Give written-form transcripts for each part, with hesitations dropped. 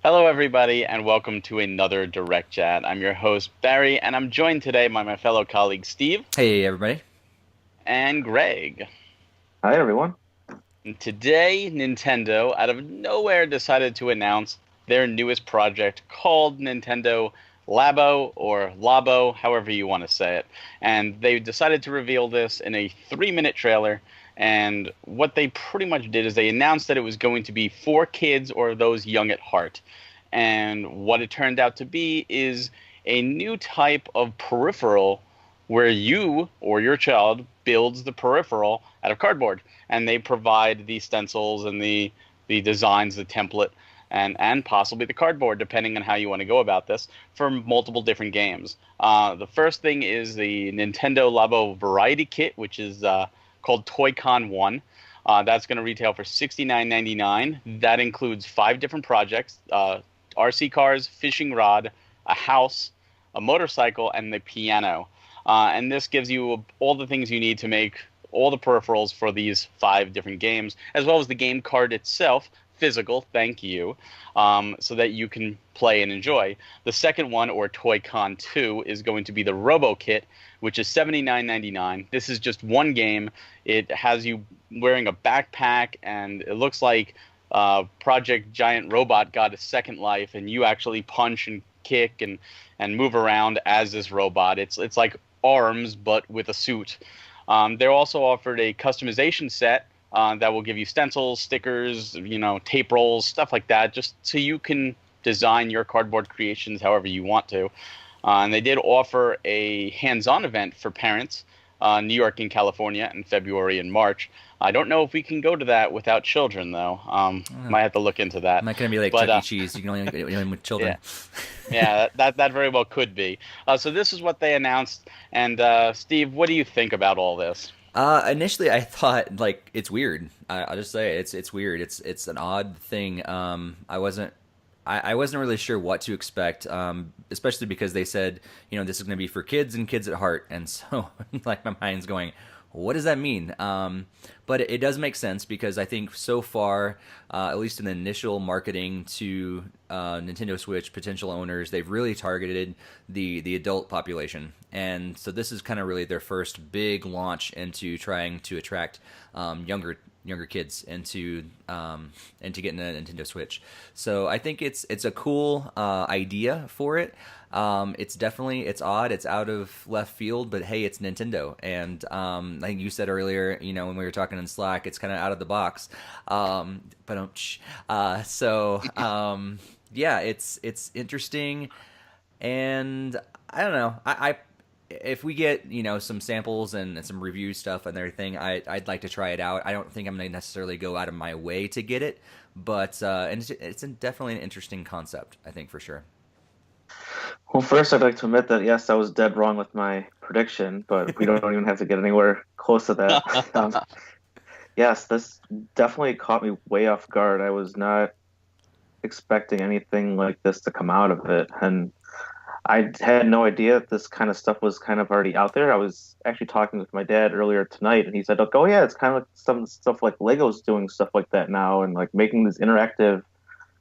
Hello, everybody, and welcome to another Direct Chat. I'm your host, Barry, and I'm joined today by my fellow colleagues, Steve Hey everybody. and Greg. Hi, everyone. And today, Nintendo, out of nowhere, decided to announce their newest project called Nintendo Labo or Labo, however you want to say it. And they decided to reveal this in a 3-minute trailer. And what they pretty much did is they announced that it was going to be for kids or those young at heart. And what it turned out to be is a new type of peripheral where you or your child builds the peripheral out of cardboard, and they provide the stencils and the designs, the template, and possibly the cardboard, depending on how you want to go about this, for multiple different games. The first thing is the Nintendo Labo Variety Kit, which is called Toy-Con 1. That's going to retail for $69.99. That includes 5 different projects: RC cars, fishing rod, a house, a motorcycle, and the piano. And this gives you all the things you need to make all the peripherals for these 5 different games, as well as the game card itself, physical, thank you, so that you can play and enjoy. The second one, or Toy-Con 2, is going to be the Robo Kit, which is $79.99. This is just one game. It has you wearing a backpack, and it looks like Project Giant Robot got a second life, and you actually punch and kick and move around as this robot. It's like Arms, but with a suit. They're also offered a customization set that will give you stencils, stickers, tape rolls, stuff like that, just so you can design your cardboard creations however you want to. And they did offer a hands-on event for parents, New York and California, in February and March. I don't know if we can go to that without children, though. Might have to look into that. Am I gonna be like But Chuck E. Cheese? You can only get in with children. yeah, yeah, that very well could be. So this is what they announced. And Steve, what do you think about all this? Initially, I thought like it's weird. I'll just say it's weird. It's an odd thing. I wasn't really sure what to expect, especially because they said this is going to be for kids and kids at heart, and so like my mind's going, what does that mean? But it does make sense because I think so far, at least in the initial marketing to Nintendo Switch potential owners, they've really targeted the adult population, and so this is kind of really their first big launch into trying to attract younger kids into getting a Nintendo Switch. So I think it's a cool idea for it. It's odd, it's out of left field, but hey, it's Nintendo, and I think you said earlier, when we were talking in Slack, it's kind of out of the box. Yeah, it's interesting, and I don't know. I if we get some samples and some review stuff and everything, I'd like to try it out. I don't think I'm gonna necessarily go out of my way to get it, but and it's definitely an interesting concept, I think, for sure. Well, first, I'd like to admit that yes, I was dead wrong with my prediction, but we don't even have to get anywhere close to that. Yes, this definitely caught me way off guard. I was not expecting anything like this to come out of it, and I had no idea that this kind of stuff was kind of already out there. I was actually talking with my dad earlier tonight, and he said, "Oh yeah, it's kind of like some stuff like Lego's doing stuff like that now, and like making these interactive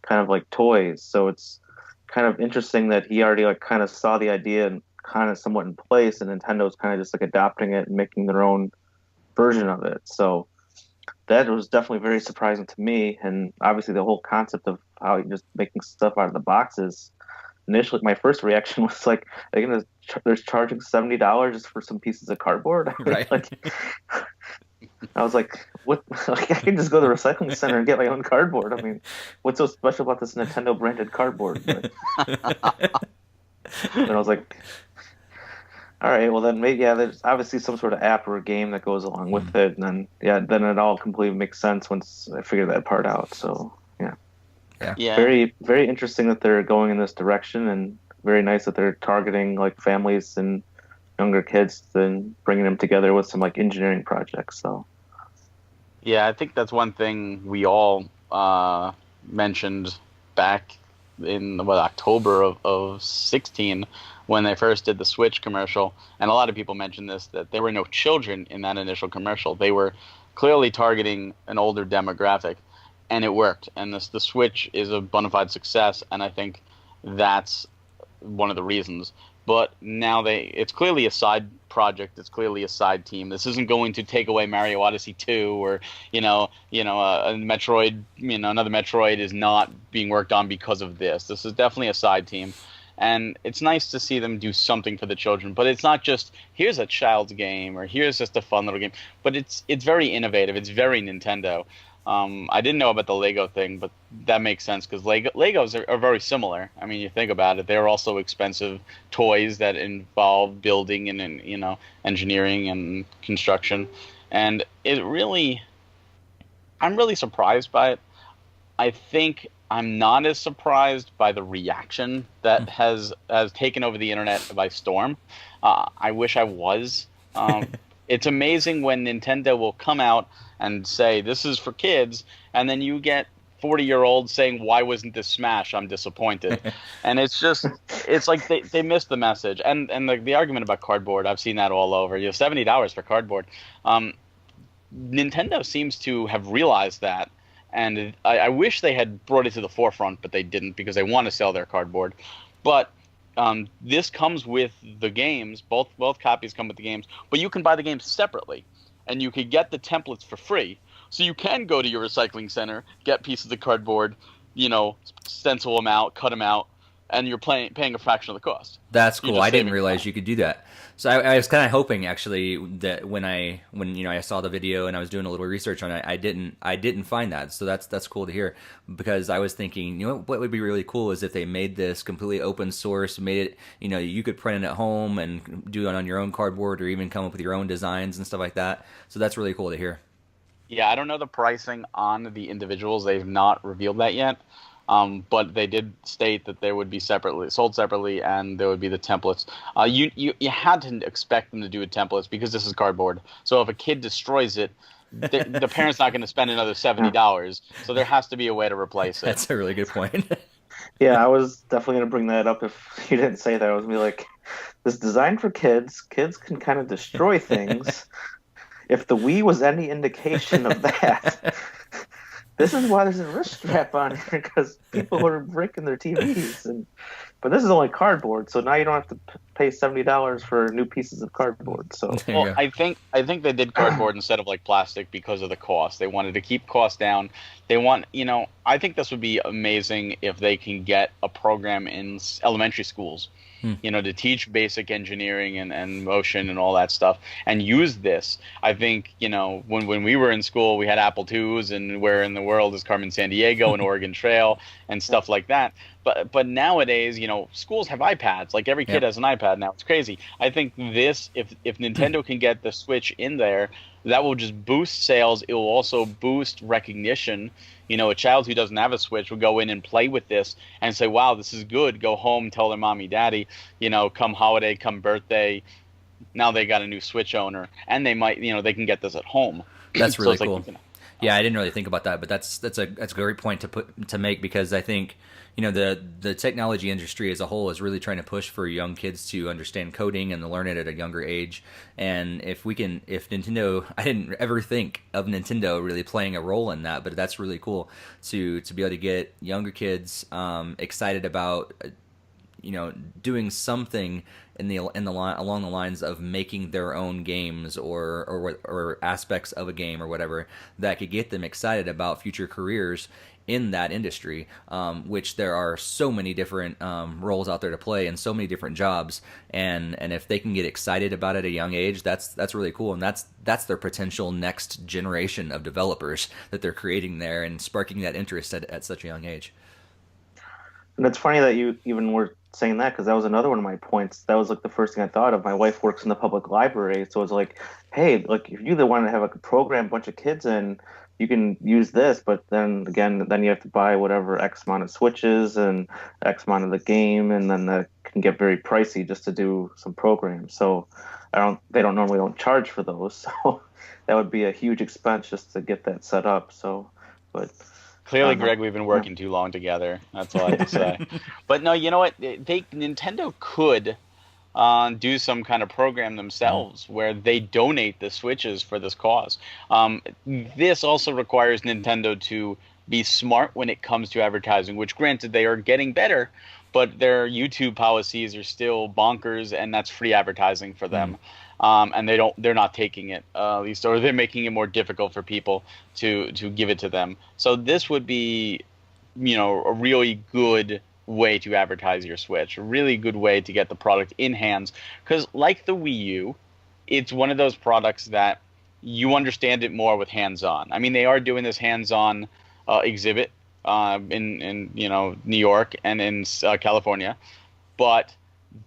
kind of like toys." So it's kind of interesting that he already like kind of saw the idea and kind of somewhat in place, and Nintendo's kind of just like adopting it and making their own version of it. So that was definitely very surprising to me, and obviously the whole concept of how you're just making stuff out of the boxes. Initially, my first reaction was like, they're charging $70 just for some pieces of cardboard. Right. Like, I was like, what? Like, I can just go to the recycling center and get my own cardboard. I mean, what's so special about this Nintendo branded cardboard? But, and I was like, all right, well then maybe yeah, there's obviously some sort of app or a game that goes along with it, and then yeah, then it all completely makes sense once I figure that part out. So yeah, Yeah. Yeah. very very interesting that they're going in this direction, and very nice that they're targeting like families and younger kids and bringing them together with some like engineering projects. So Yeah, I think that's one thing we all mentioned back in October of 16 when they first did the Switch commercial, and a lot of people mentioned this, that there were no children in that initial commercial. They were clearly targeting an older demographic. and it worked. And the Switch is a bona fide success, and I think that's one of the reasons. But now it's clearly a side project. It's clearly a side team. This isn't going to take away Mario Odyssey 2 or a Metroid. Another Metroid is not being worked on because of this. This is definitely a side team. And it's nice to see them do something for the children, but it's not just here's a child's game or here's just a fun little game. But it's very innovative. It's very Nintendo. I didn't know about the Lego thing, but that makes sense because Legos are very similar. I mean, you think about it; they're also expensive toys that involve building and engineering and construction. And I'm really surprised by it. I think I'm not as surprised by the reaction that has taken over the internet by storm. I wish I was. It's amazing when Nintendo will come out and say, this is for kids, and then you get 40-year-olds saying, why wasn't this Smash? I'm disappointed. And it's like they missed the message. And the argument about cardboard, I've seen that all over. $70 for cardboard. Nintendo seems to have realized that. And I wish they had brought it to the forefront, but they didn't because they want to sell their cardboard. But this comes with the games. Both copies come with the games. But you can buy the games separately. And you could get the templates for free. So you can go to your recycling center, get pieces of cardboard, stencil them out, cut them out, and you're paying a fraction of the cost. That's cool. I didn't realize you could do that. So I was kind of hoping actually that when I saw the video and I was doing a little research on it, I didn't find that. So that's cool to hear, because I was thinking, what would be really cool is if they made this completely open source, made it, you could print it at home and do it on your own cardboard or even come up with your own designs and stuff like that. So that's really cool to hear. Yeah, I don't know the pricing on the individuals. They've not revealed that yet. But they did state that they would be sold separately, and there would be the templates. You had to expect them to do templates because this is cardboard. So if a kid destroys it, the parent's not going to spend another $70. So there has to be a way to replace it. That's a really good point. Yeah, I was definitely going to bring that up if you didn't say that. I was going to be like, this is designed for kids. Kids can kind of destroy things. If the Wii was any indication of that... This is why there's a wrist strap on here, because people are breaking their TVs. But this is only cardboard, so now you don't have to pay $70 for new pieces of cardboard. So, well, I think they did cardboard instead of like plastic because of the cost. They wanted to keep costs down. I think this would be amazing if they can get a program in elementary schools. To teach basic engineering and motion and all that stuff, and use this. I think, when we were in school, we had Apple IIs, and Where in the World is Carmen Sandiego and Oregon Trail and stuff like that. But nowadays, schools have iPads. Like every kid has an iPad now. It's crazy. I think this, if Nintendo can get the Switch in there, that will just boost sales. It will also boost recognition. A child who doesn't have a Switch will go in and play with this and say, wow, this is good. Go home, tell their mommy, daddy, come holiday, come birthday. Now they got a new Switch owner, and they might, they can get this at home. That's really cool. Yeah, I didn't really think about that, but that's a great point to make, because I think the technology industry as a whole is really trying to push for young kids to understand coding and to learn it at a younger age. And if Nintendo, I didn't ever think of Nintendo really playing a role in that, but that's really cool to be able to get younger kids excited about doing something along the lines of making their own games or aspects of a game or whatever that could get them excited about future careers in that industry, which there are so many different roles out there to play and so many different jobs, and if they can get excited about it at a young age, that's really cool, and that's their potential next generation of developers that they're creating there and sparking that interest at such a young age. And it's funny that you even were saying that, because that was another one of my points. That was like the first thing I thought of. My wife works in the public library, so it's like, hey, like if you want to have a program, a bunch of kids in, you can use this, but then again, then you have to buy whatever X amount of switches and X amount of the game, and then that can get very pricey just to do some programs. So they normally don't charge for those, so that would be a huge expense just to get that set up. So, but. Clearly, Greg, we've been working too long together. That's all I have to say. But no, you know what? Nintendo could do some kind of program themselves where they donate the Switches for this cause. This also requires Nintendo to be smart when it comes to advertising, which granted they are getting better, but their YouTube policies are still bonkers, and that's free advertising for them. And they're not taking it, at least, or they're making it more difficult for people to give it to them. So this would be, a really good way to advertise your Switch, a really good way to get the product in hands. Because like the Wii U, it's one of those products that you understand it more with hands-on. I mean, they are doing this hands-on exhibit in New York and in California, but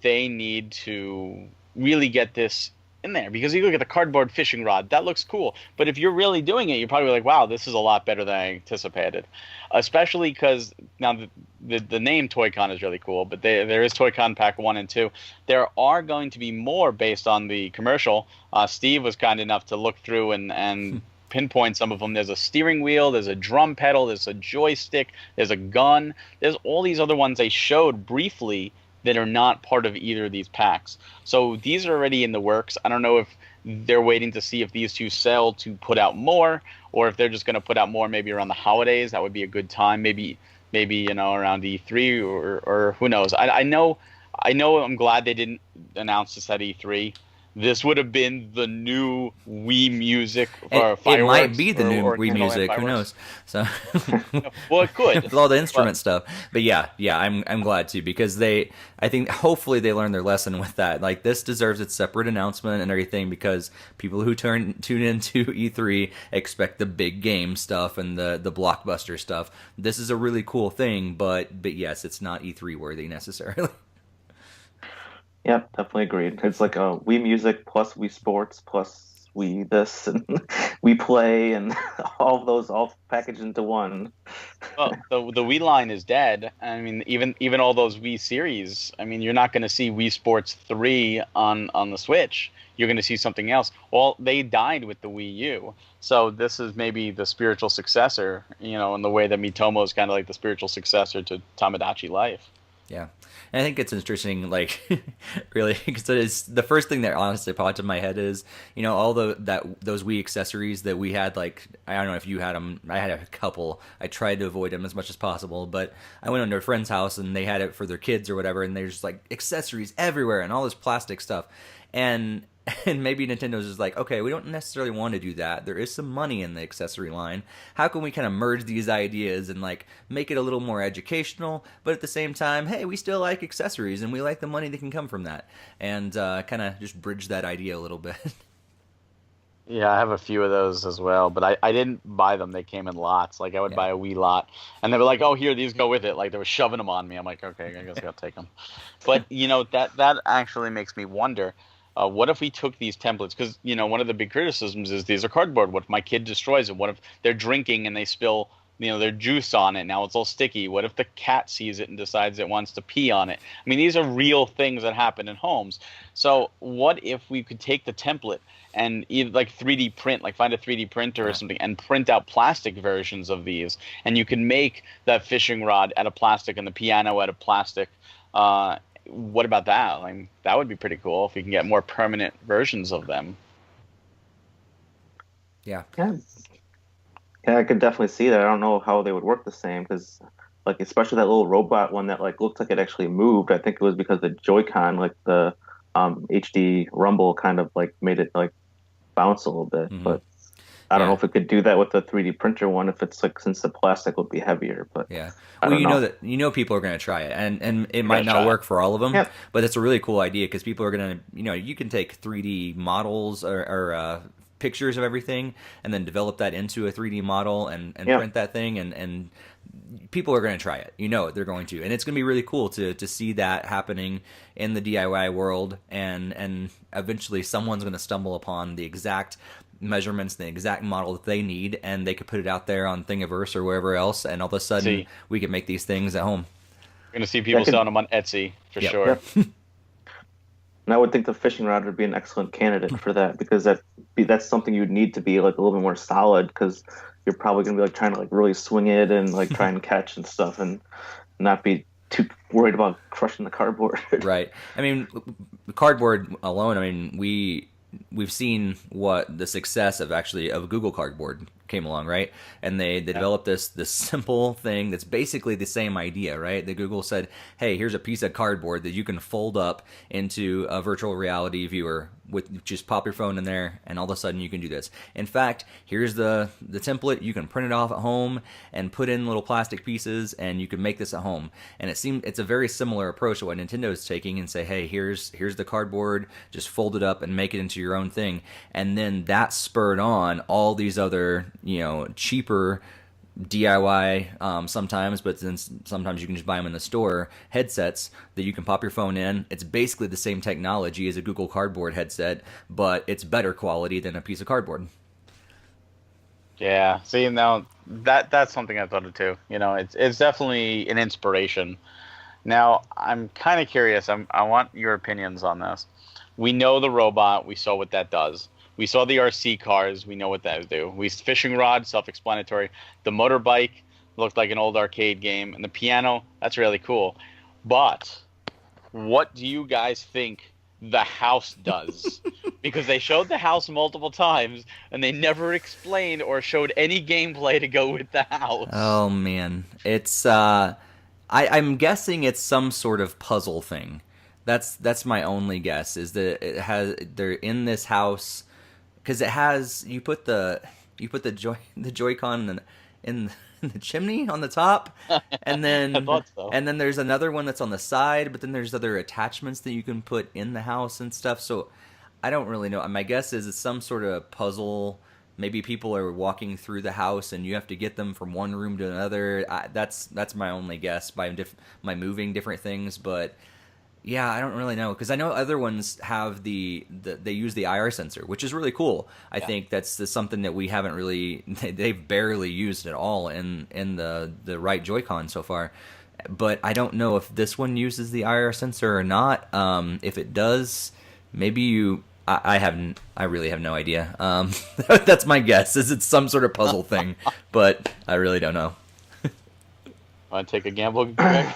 they need to really get this in there, because you look at the cardboard fishing rod, that looks cool, but if you're really doing it, you're probably like, wow, this is a lot better than I anticipated. Especially because now the name Toy-Con is really cool, but there is Toy-Con Pack 1 and 2. There are going to be more based on the commercial. Steve was kind enough to look through and pinpoint some of them. There's a steering wheel, there's a drum pedal, there's a joystick, there's a gun, there's all these other ones they showed briefly that are not part of either of these packs. So these are already in the works. I don't know if they're waiting to see if these two sell to put out more, or if they're just going to put out more maybe around the holidays. That would be a good time. Maybe around E3 or who knows. I know I'm glad they didn't announce this at E3. This would have been the new Wii Music or fireworks. It might be the new Wii Music. Who knows? So, well, it could with all the instrument stuff. But yeah, I'm glad too, because I think hopefully they learned their lesson with that. Like, this deserves its separate announcement and everything, because people who tune into E3 expect the big game stuff and the blockbuster stuff. This is a really cool thing, but yes, it's not E3 worthy necessarily. Yep, definitely agreed. It's like a Wii Music plus Wii Sports plus Wii this and Wii Play and all of those all packaged into one. Well, the Wii line is dead. I mean, even all those Wii series. I mean, you're not going to see Wii Sports 3 on the Switch. You're going to see something else. Well, they died with the Wii U. So this is maybe the spiritual successor, in the way that Mitomo is kind of like the spiritual successor to Tamagotchi Life. Yeah. And I think it's interesting, like, really, because it's the first thing that honestly popped in my head is, all those Wii accessories that we had. Like, I don't know if you had them. I had a couple. I tried to avoid them as much as possible, but I went under a friend's house and they had it for their kids or whatever, and there's like accessories everywhere and all this plastic stuff, and maybe Nintendo's just like, okay, we don't necessarily want to do that. There is some money in the accessory line. How can we kind of merge these ideas and like make it a little more educational, but at the same time, hey, we still like accessories and we like the money that can come from that, and kind of just bridge that idea a little bit. Yeah, I have a few of those as well, but I didn't buy them. They came in lots. Like, I would buy a Wii lot, and they were like, oh, here, these go with it. Like, they were shoving them on me. I'm like, okay, I guess I gotta take them. But, that actually makes me wonder, what if we took these templates? Because, one of the big criticisms is these are cardboard. What if my kid destroys it? What if they're drinking and they spill, their juice on it? Now it's all sticky. What if the cat sees it and decides it wants to pee on it? I mean, these are real things that happen in homes. So what if we could take the template and either like 3D print, like find a 3D printer or something, and print out plastic versions of these? And you can make that fishing rod out of plastic and the piano out of plastic. What about that? Like, that would be pretty cool if we can get more permanent versions of them. Yeah. Yeah, I could definitely see that. I don't know how they would work the same, because, like, especially that little robot one that like looked like it actually moved. I think it was because the Joy-Con, like the HD Rumble, kind of like made it like bounce a little bit. Mm-hmm. But I don't know if it could do that with the 3D printer one, if it's like, since the plastic would be heavier. But yeah, well, know people are going to try it, and it might not work for all of them. Yep. But it's a really cool idea, because people are going to, you can take 3D models or pictures of everything, and then develop that into a 3D model and print that thing, and people are going to try it. They're going to, and it's going to be really cool to see that happening in the DIY world, and eventually someone's going to stumble upon the exact measurements, the exact model that they need, and they could put it out there on Thingiverse or wherever else, and all of a sudden we can make these things at home. We're going to see people selling them on Etsy for sure. Yep. And I would think the fishing rod would be an excellent candidate for that, because that's something you'd need to be like a little bit more solid, because you're probably going to be like trying to like really swing it and like try and catch and stuff, and not be too worried about crushing the cardboard. Right. I mean, cardboard alone, I mean, we've seen what the success of Google Cardboard came along, right? And they developed this simple thing that's basically the same idea, right? The Google said, hey, here's a piece of cardboard that you can fold up into a virtual reality viewer with just pop your phone in there, and all of a sudden you can do this. In fact, here's the template. You can print it off at home and put in little plastic pieces, and you can make this at home. And it's a very similar approach to what Nintendo is taking, and say, hey, here's the cardboard, just fold it up and make it into your own thing. And then that spurred on all these other, cheaper DIY sometimes, but then sometimes you can just buy them in the store, headsets that you can pop your phone in. It's basically the same technology as a Google Cardboard headset, but it's better quality than a piece of cardboard. Yeah, see, now that's something I thought of too. It's definitely an inspiration. Now, I'm kind of curious. I want your opinions on this. We know the robot. We saw what that does. We saw the RC cars. We know what that do. Fishing rod, self-explanatory. The motorbike looked like an old arcade game. And the piano, that's really cool. But what do you guys think the house does? Because they showed the house multiple times, and they never explained or showed any gameplay to go with the house. Oh, man. It's, I'm guessing it's some sort of puzzle thing. That's my only guess, is that they're in this house, because it has, you put the Joy-Con in the chimney on the top, and then I thought so. And then there's another one that's on the side, but then there's other attachments that you can put in the house and stuff. So I don't really know. My guess is it's some sort of puzzle. Maybe people are walking through the house and you have to get them from one room to another. That's my only guess by moving different things, but yeah, I don't really know, because I know other ones have they use the IR sensor, which is really cool. I think that's something that we haven't really, they've barely used at all in the right Joy-Con so far. But I don't know if this one uses the IR sensor or not. If it does, maybe I really have no idea. That's my guess, is it's some sort of puzzle thing, but I really don't know. Want to take a gamble, Greg?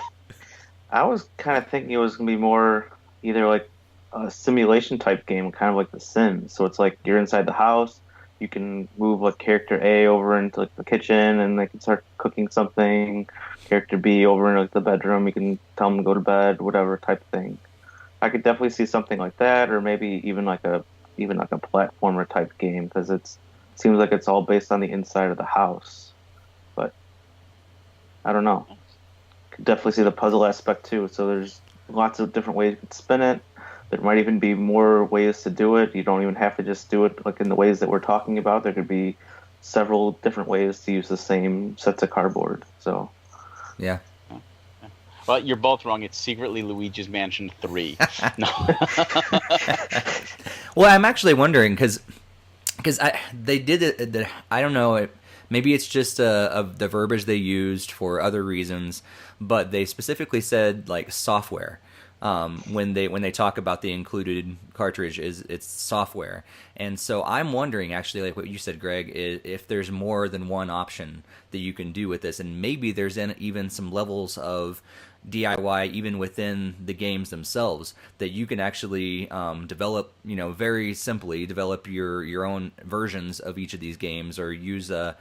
I was kind of thinking it was going to be more either like a simulation type game, kind of like The Sims. So it's like you're inside the house, you can move like character A over into like the kitchen and they can start cooking something. Character B over into like the bedroom, you can tell them to go to bed, whatever type of thing. I could definitely see something like that, or maybe even like a platformer type game, because it seems like it's all based on the inside of the house. But I don't know. Could definitely see the puzzle aspect too. So there's lots of different ways you could spin it. There might even be more ways to do it. You don't even have to just do it like in the ways that we're talking about. There could be several different ways to use the same sets of cardboard. So yeah. Well, you're both wrong. It's secretly Luigi's Mansion 3. No. Well, I'm actually wondering, because they did it. I don't know. Maybe it's just of the verbiage they used for other reasons, but they specifically said like software. When they talk about the included cartridge, it's software. And so I'm wondering, actually, like what you said, Greg, if there's more than one option that you can do with this, and maybe there's even some levels of DIY even within the games themselves that you can actually develop, very simply develop your own versions of each of these games, or use a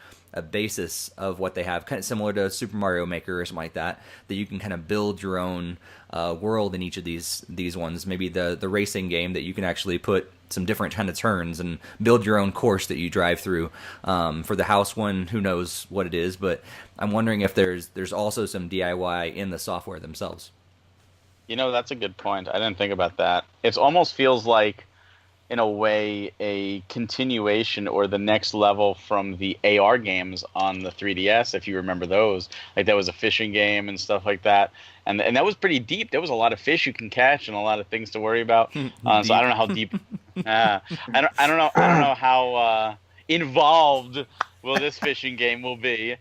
basis of what they have, kind of similar to Super Mario Maker or something like that you can kind of build your own world in each of these ones. Maybe the racing game that you can actually put some different kind of turns and build your own course that you drive through. For the house one, who knows what it is, but I'm wondering if there's also some DIY in the software themselves. That's a good point. I didn't think about that. It almost feels like, in a way, a continuation or the next level from the AR games on the 3DS, if you remember those. Like, that was a fishing game and stuff like that. And that was pretty deep. There was a lot of fish you can catch and a lot of things to worry about. So I don't know how deep. I don't know how involved this fishing game will be.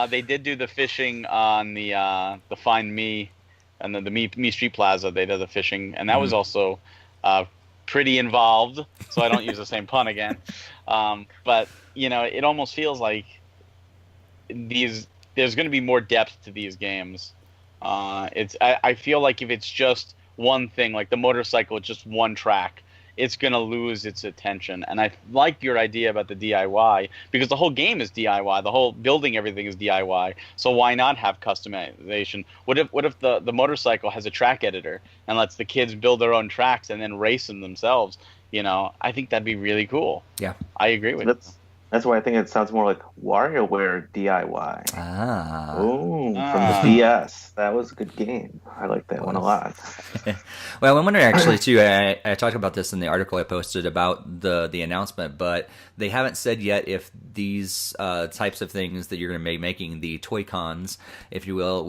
They did do the fishing on the Find Me and the Me Street Plaza. They did the fishing, and that was also pretty involved. So I don't use the same pun again. But it almost feels like there's going to be more depth to these games. I feel like if it's just one thing, like the motorcycle, it's just one track, it's going to lose its attention. And I like your idea about the DIY, because the whole game is DIY. The whole building everything is DIY. So why not have customization? What if the motorcycle has a track editor and lets the kids build their own tracks and then race them themselves? You know, I think that'd be really cool. Yeah, I agree with you. That's why I think it sounds more like WarioWare DIY. Ah. Oh, from the DS. That was a good game. I like that one a lot. Well, I'm wondering actually too. I talked about this in the article I posted about the announcement, but they haven't said yet if these types of things that you're going to be making, the toy cons, if you will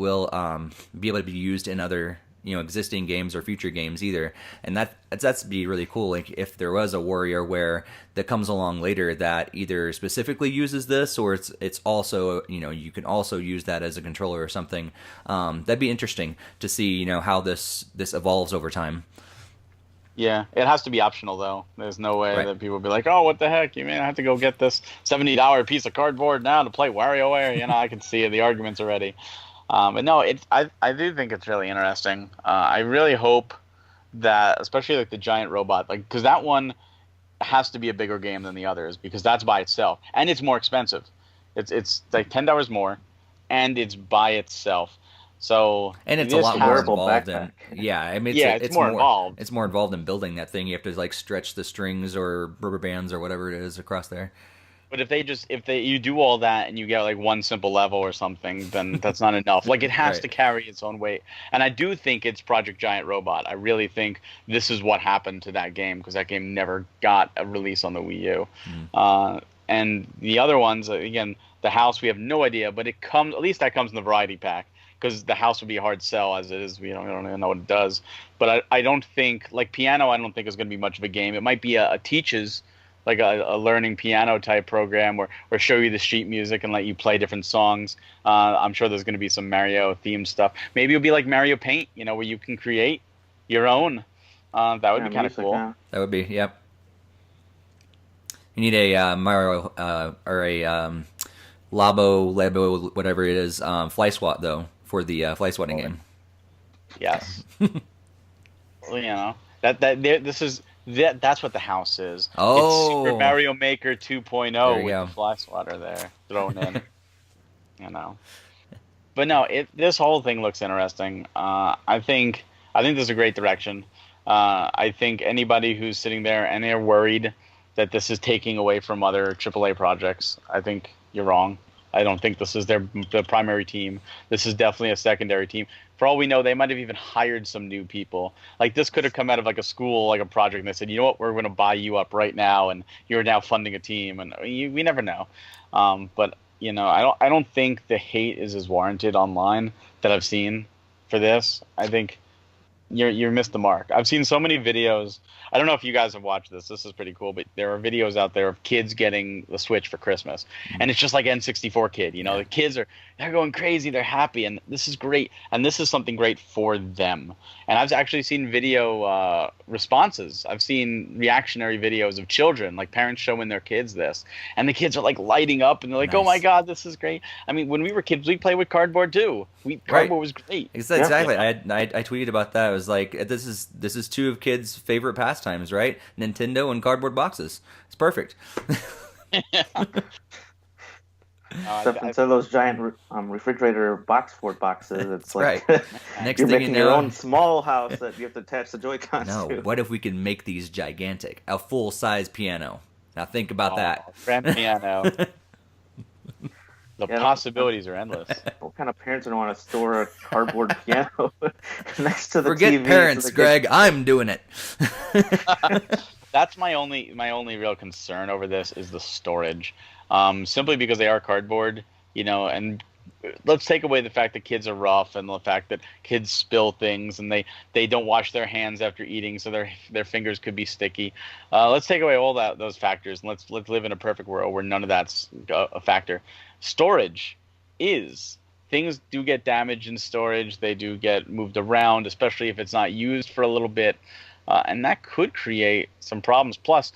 be able to be used in other existing games or future games either. And that's be really cool. Like if there was a WarioWare that comes along later that either specifically uses this, or it's also you can also use that as a controller or something. That'd be interesting to see how this evolves over time. Yeah, it has to be optional though. There's no way Right. that people will be like, "Oh, what the heck? You mean I have to go get this $70 piece of cardboard now to play WarioWare?" I can see the arguments already. But no, I do think it's really interesting. I really hope that, especially like the giant robot, like because that one has to be a bigger game than the others, because that's by itself and it's more expensive. It's like $10 more, and it's by itself. So And it's a this lot has- more wearable involved backpack. in. Yeah, I mean, it's more involved. It's more involved in building that thing. You have to like stretch the strings or rubber bands or whatever it is across there. But if you do all that and you get like one simple level or something, then that's not enough. Like it has Right. to carry its own weight. And I do think it's Project Giant Robot. I really think this is what happened to that game, because that game never got a release on the Wii U. And the other ones, again, the house, we have no idea, but it comes, at least that comes in the variety pack, because the house would be a hard sell as it is. We don't even know what it does. But I don't think, like piano, I don't think is going to be much of a game. It might be a teaches, like a learning piano type program, or show you the sheet music and let you play different songs. I'm sure there's going to be some Mario themed stuff. Maybe it'll be like Mario Paint, where you can create your own. That would be kind of cool. Yeah. That would be, yep. You need a Mario or a Labo, whatever it is, fly swat though for the fly swatting game. Yes. Well, that's what the house is. Oh. It's Super Mario Maker 2.0 There you with go. the fly swatter there thrown in. But no, this whole thing looks interesting. I think this is a great direction. I think anybody who's sitting there and they're worried that this is taking away from other AAA projects, I think you're wrong. I don't think this is the primary team. This is definitely a secondary team. For all we know, they might have even hired some new people. Like this could have come out of like a school, like a project, and they said, "You know what? We're going to buy you up right now, and you're now funding a team." And we never know. But I don't think the hate is as warranted online that I've seen for this. I think you missed the mark. I've seen so many videos. I don't know if you guys have watched this. This is pretty cool, but there are videos out there of kids getting the Switch for Christmas, and it's just like N64 kid. The kids they're going crazy, they're happy, and this is great, and this is something great for them. And I've actually seen video responses. I've seen reactionary videos of children, like parents showing their kids this, and the kids are like lighting up, and they're like, "Oh my Nice. God, this is great!" I mean, when we were kids, we played with cardboard too. Cardboard was great. Exactly. I tweeted about that. I was like, this is two of kids' favorite pastimes, right? Nintendo and cardboard boxes. It's perfect. Except instead of those giant refrigerator box fort boxes, it's like right. Next you're thing making you your know, own small house that you have to attach the Joy-Cons no. to. What if we could make these gigantic, a full size piano? Now think about that. Grand piano. The Yeah. possibilities are endless. What kind of parents would want to store a cardboard piano next to the Forget TV? parents, so they Greg. I'm doing it. That's my only real concern over this is the storage. Simply because they are cardboard, and let's take away the fact that kids are rough and the fact that kids spill things and they don't wash their hands after eating, so their fingers could be sticky. Let's take away all those factors, and let's live in a perfect world where none of that's a factor. Storage is. Things do get damaged in storage. They do get moved around, especially if it's not used for a little bit. And that could create some problems. Plus,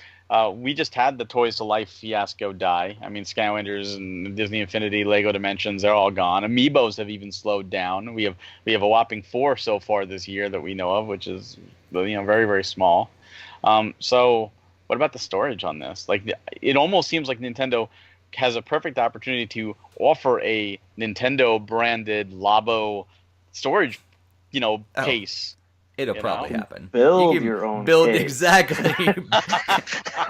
we just had the Toys to Life fiasco die. I mean, Skylanders and Disney Infinity, Lego Dimensions, they're all gone. Amiibos have even slowed down. We have a whopping 4 so far this year that we know of, which is very, very small. So what about the storage on this? Like, it almost seems like Nintendo has a perfect opportunity to offer a Nintendo branded Labo storage, Oh, case. it'll You probably know, happen. You Build can your own build case. exactly.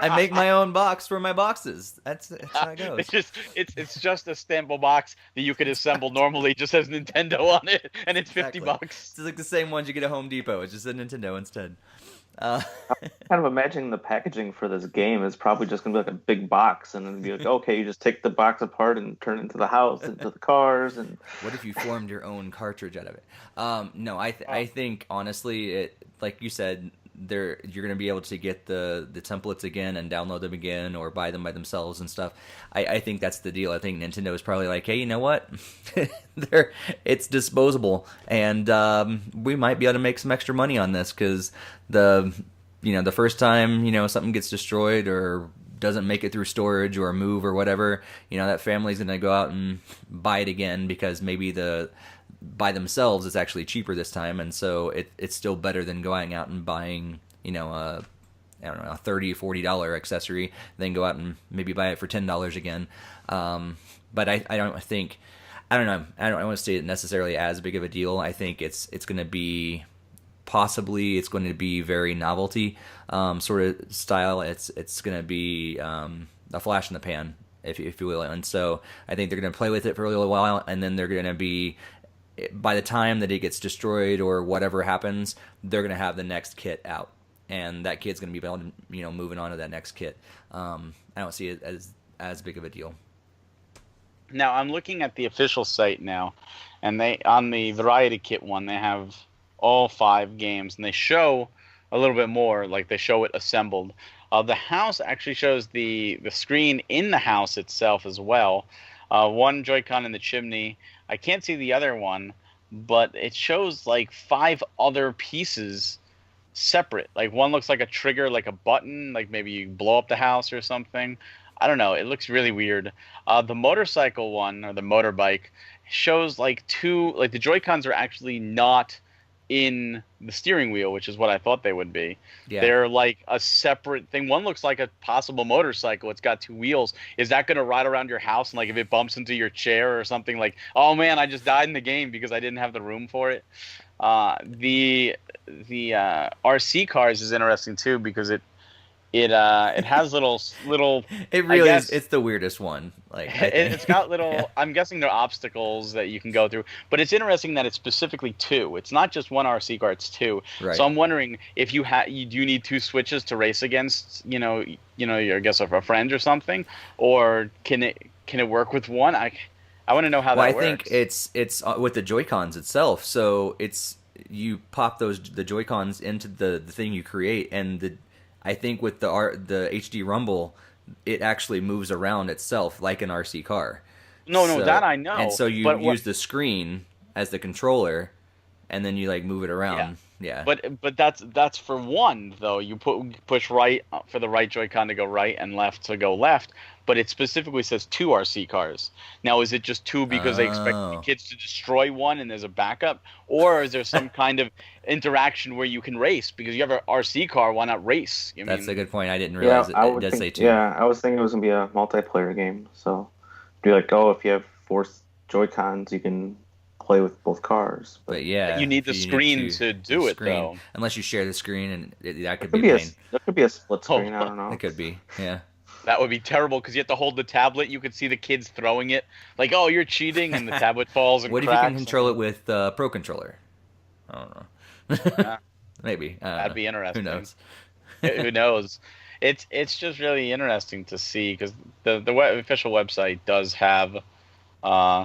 I make my own box for my boxes. That's how it it's goes. just it's just a stampable box that you could assemble normally, just has Nintendo on it, and it's 50 Exactly. bucks. It's like the same ones you get at Home Depot. It's just a Nintendo instead. Uh, Kind of imagining the packaging for this game is probably just gonna be like a big box, and then be like, okay, you just take the box apart and turn it into the house, into the cars, and what if you formed your own cartridge out of it? No, I Oh, think honestly, it like you said, you're gonna be able to get the templates again and download them again or buy them by themselves and stuff. I think that's the deal. I think Nintendo is probably like, hey, you know what? It's disposable, and we might be able to make some extra money on this because the the first time something gets destroyed or doesn't make it through storage or move or whatever, that family's going to go out and buy it again because maybe by themselves it's actually cheaper this time, and so it's still better than going out and buying I don't know, a $30-$40 accessory, then go out and maybe buy it for $10 again. But I don't think, I don't know, I don't want to say it necessarily as big of a deal. I think it's going to be possibly it's going to be very novelty sort of style. It's going to be a flash in the pan, if you will. And so I think they're going to play with it for a little while, and then they're going to be, by the time that it gets destroyed or whatever happens, they're going to have the next kit out, and that kid's going to be able to, moving on to that next kit. I don't see it as big of a deal. now I'm looking at the official site now, and they on the Variety Kit one they have all 5 games, and they show a little bit more, like they show it assembled. The house actually shows the screen in the house itself as well. One Joy-Con in the chimney. I can't see the other one, but it shows like 5 other pieces separate. Like one looks like a trigger, like a button, like maybe you blow up the house or something. I don't know. It looks really weird. The motorcycle one, or the motorbike, shows like two, like the Joy Cons are actually not in the steering wheel, which is what I thought they would be. Yeah, They're like a separate thing. One looks like a possible motorcycle. It's got 2 wheels. Is that going to ride around your house, and like if it bumps into your chair or something, like, oh man, I just died in the game because I didn't have the room for it. The RC cars is interesting too because it has little it I really is. guess It's the weirdest one. Like I it's think, got yeah, little, I'm guessing they're obstacles that you can go through, but it's interesting that it's specifically 2. It's not just one RC car, it's 2. So right. I'm wondering if you do need 2 switches to race against, I guess a friend or something, or can it work with one? I want to know how Well, I that think works. it's with the Joy Cons itself. So it's you pop the Joy Cons into the thing you create, and I think with the HD Rumble, it actually moves around itself like an RC car. No, no, that So I and know, so you but what? use the screen as the controller, and then you like move it Yeah. around. Yeah, But that's for one though. You push right for the right Joy-Con to go right and left to go left. But it specifically says 2 RC cars. Now, is it just 2 because they expect the oh, kids to destroy one and there's a backup, or is there some kind of interaction where you can race because you have an RC car? Why not race? I that's a mean, good point. I didn't yeah, realize it, I it would does think, say two. yeah, I was thinking it was gonna be a multiplayer game. So, be like, oh, if you have 4 Joy Cons, you can play with both cars. But But but yeah, you need if the you need screen to to the do it screen, though. unless you share the screen, and that there could be could a be a pain. there could be a split Oh, screen. I don't It know. could be, yeah. that would be terrible because you have to hold the tablet. You could see the kids throwing it, like, "Oh, you're cheating," and the tablet falls and What if you can cracks. control it with Pro Controller? I don't know. Yeah, Maybe. I don't that'd know. be Who interesting. knows? Who knows? It's just really interesting to see because the official website does have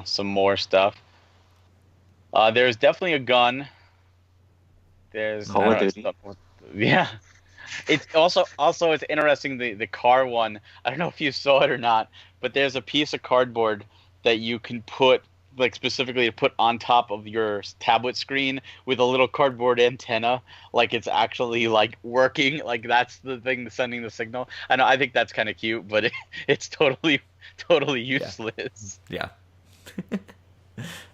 some more stuff. There's definitely a gun. There's I Call of don't know Duty. stuff yeah. It's also it's interesting the car one. I don't know if you saw it or not, but there's a piece of cardboard that you can put like specifically to put on top of your tablet screen with a little cardboard antenna, like it's actually like working, like that's the thing that's sending the signal. I know I think that's kind of cute, but it's totally Yeah. useless. Yeah.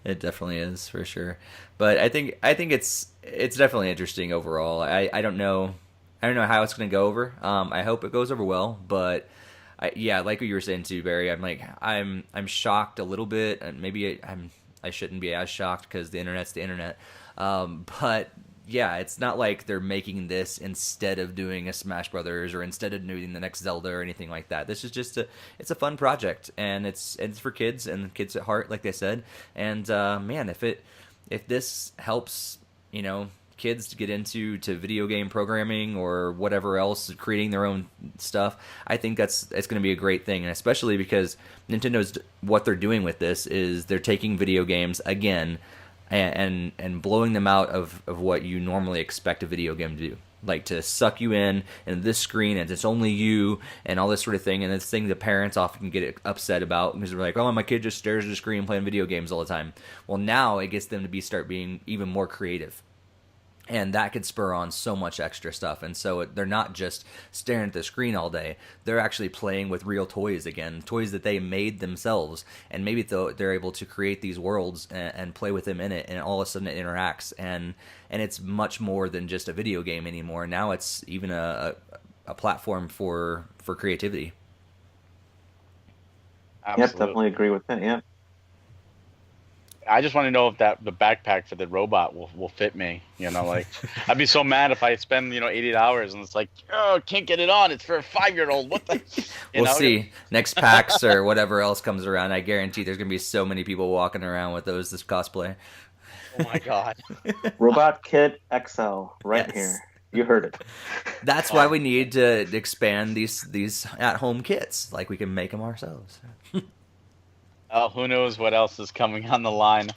It definitely is for sure. But I think it's definitely interesting overall. I don't know. I don't know how it's going to go over. I hope it goes over well, but yeah, like what you were saying too, Barry. I'm shocked a little bit, and maybe I shouldn't be as shocked because the internet's the internet. But yeah, it's not like they're making this instead of doing a Smash Brothers or instead of doing the next Zelda or anything like that. This is just it's a fun project, and it's for kids and kids at heart, like they said. And man, if this helps, kids to get into video game programming or whatever else, creating their own stuff, I think it's going to be a great thing. And especially because Nintendo's, what they're doing with this is they're taking video games again and blowing them out of what you normally expect a video game to do, like to suck you in and this screen and it's only you and all this sort of thing. And this thing the parents often get upset about because they're like, oh, my kid just stares at the screen playing video games all the time. Well, now it gets them to start being even more creative. And that could spur on so much extra stuff. And so they're not just staring at the screen all day. They're actually playing with real toys again, toys that they made themselves. And maybe they're able to create these worlds and play with them in it. And all of a sudden it interacts. And it's much more than just a video game anymore. Now it's even a platform for creativity. Absolutely. Yep, definitely agree with that, yeah. I just want to know if the backpack for the robot will fit me. Like I'd be so mad if I spend $80 and it's like, oh, can't get it on. It's for a 5-year-old. What the? We'll see. Next PAX or whatever else comes around, I guarantee there's gonna be so many people walking around with this cosplay. Oh my god. Robot Kit XL right here. You heard it. That's why we need to expand these at-home kits. Like we can make them ourselves. Who knows what else is coming on the line.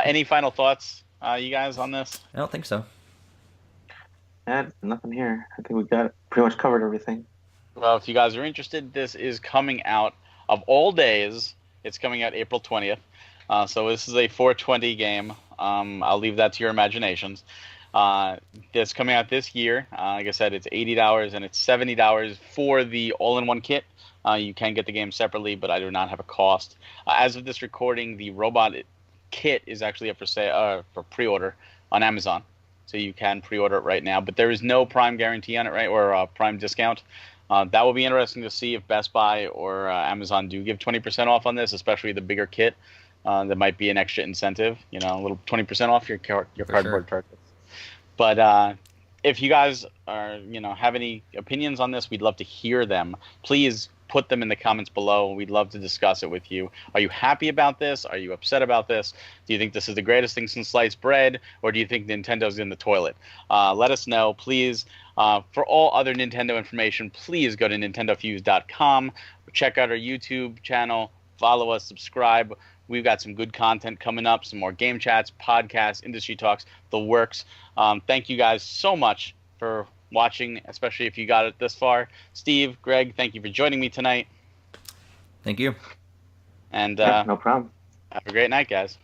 Any final thoughts, you guys, on this? I don't think so. Nothing here. I think we got pretty much covered everything. Well, if you guys are interested, this is coming out of all days. It's coming out April 20th. So this is a 420 game. I'll leave that to your imaginations. It's coming out this year. Like I said, it's $80 and it's $70 for the all-in-one kit. You can get the game separately, but I do not have a cost. As of this recording, the robot kit is actually up for sale for pre-order on Amazon, so you can pre-order it right now. But there is no Prime guarantee on it, right, or Prime discount. That will be interesting to see if Best Buy or Amazon do give 20% off on this, especially the bigger kit. There might be an extra incentive, a little 20% off your cardboard purchase. But if you guys are, have any opinions on this, we'd love to hear them. Please put them in the comments below. We'd love to discuss it with you. Are you happy about this? Are you upset about this? Do you think this is the greatest thing since sliced bread? Or do you think Nintendo's in the toilet? Let us know, please. For all other Nintendo information, please go to nintendofuse.com. Check out our YouTube channel. Follow us, subscribe. We've got some good content coming up, some more game chats, podcasts, industry talks, the works. Thank you guys so much for watching, especially if you got it this far. Steve, Greg, thank you for joining me tonight. Thank you. And no problem. Have a great night, guys.